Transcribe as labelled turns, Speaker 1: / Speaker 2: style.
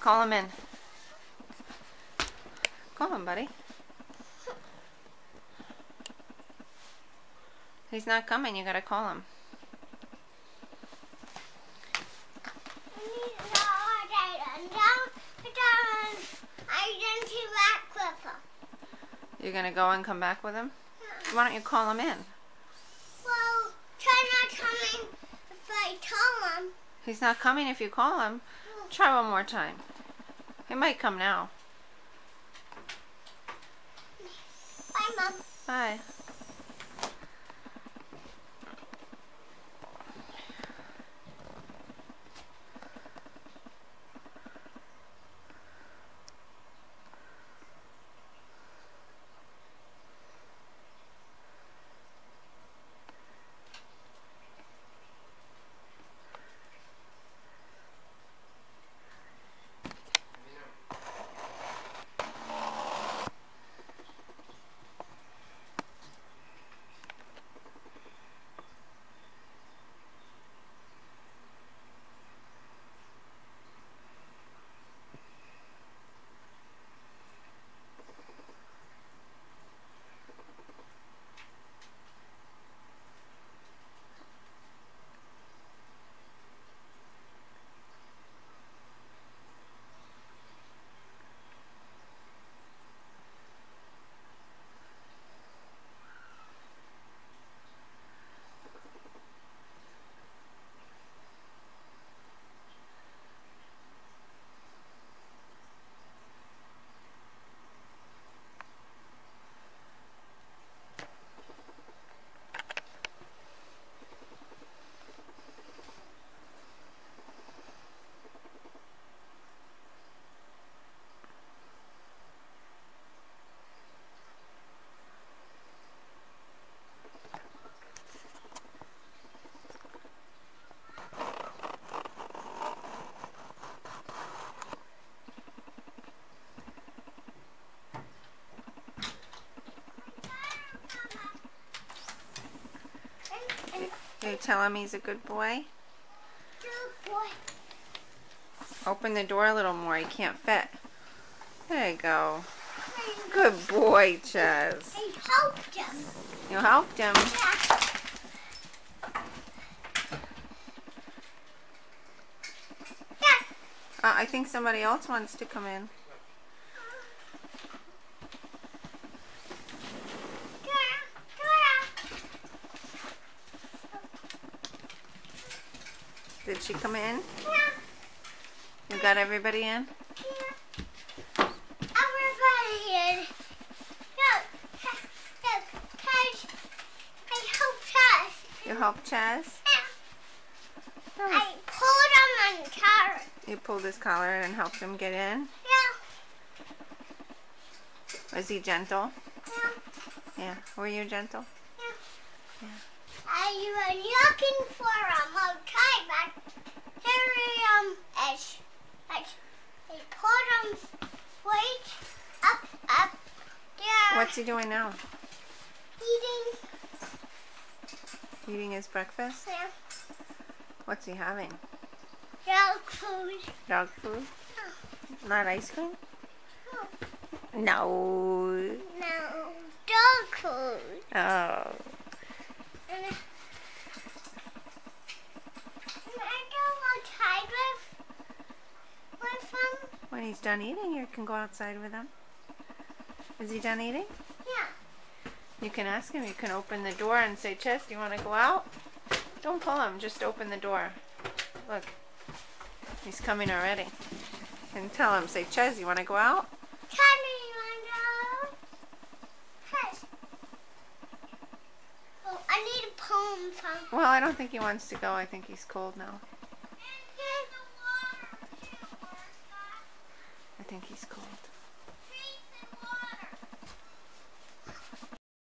Speaker 1: Call him in. Call him, buddy. He's not coming. You gotta call him. You're gonna go and come back with him? Why don't you call him in?
Speaker 2: Well, try not coming if I tell him.
Speaker 1: He's not coming if you call him. Try one more time. He might come now.
Speaker 2: Bye, Mom.
Speaker 1: Bye. You tell him he's a good boy?
Speaker 2: Good boy.
Speaker 1: Open the door a little more. He can't fit. There you go. Good boy, Ches.
Speaker 2: I helped him.
Speaker 1: You helped him.
Speaker 2: Yeah.
Speaker 1: I think somebody else wants to come in. Did she come in?
Speaker 2: Yeah.
Speaker 1: You got everybody in?
Speaker 2: Yeah. Everybody in. Look, Ches. I helped Ches.
Speaker 1: You helped Ches?
Speaker 2: Yeah. I pulled him on the collar.
Speaker 1: You pulled his collar and helped him get in?
Speaker 2: Yeah.
Speaker 1: Was he gentle?
Speaker 2: Yeah.
Speaker 1: Yeah. Were you gentle?
Speaker 2: Yeah.
Speaker 1: Yeah.
Speaker 2: You were looking for him outside, but here he pulled him right up there.
Speaker 1: What's he doing now?
Speaker 2: Eating.
Speaker 1: Eating his breakfast?
Speaker 2: Yeah.
Speaker 1: What's he having?
Speaker 2: Dog food.
Speaker 1: Dog food?
Speaker 2: Oh.
Speaker 1: Not ice cream?
Speaker 2: No.
Speaker 1: No.
Speaker 2: No. Dog food.
Speaker 1: Oh.
Speaker 2: And I go outside with him.
Speaker 1: When he's done eating, you can go outside with him. Is he done eating?
Speaker 2: Yeah.
Speaker 1: You can ask him. You can open the door and say, Ches, do you want to go out? Don't pull him. Just open the door. Look. He's coming already. And tell him, say, Ches, you want to go out?
Speaker 2: Oh, I need a poem from.
Speaker 1: Well, I don't think he wants to go. I think he's cold now. I think he's cold.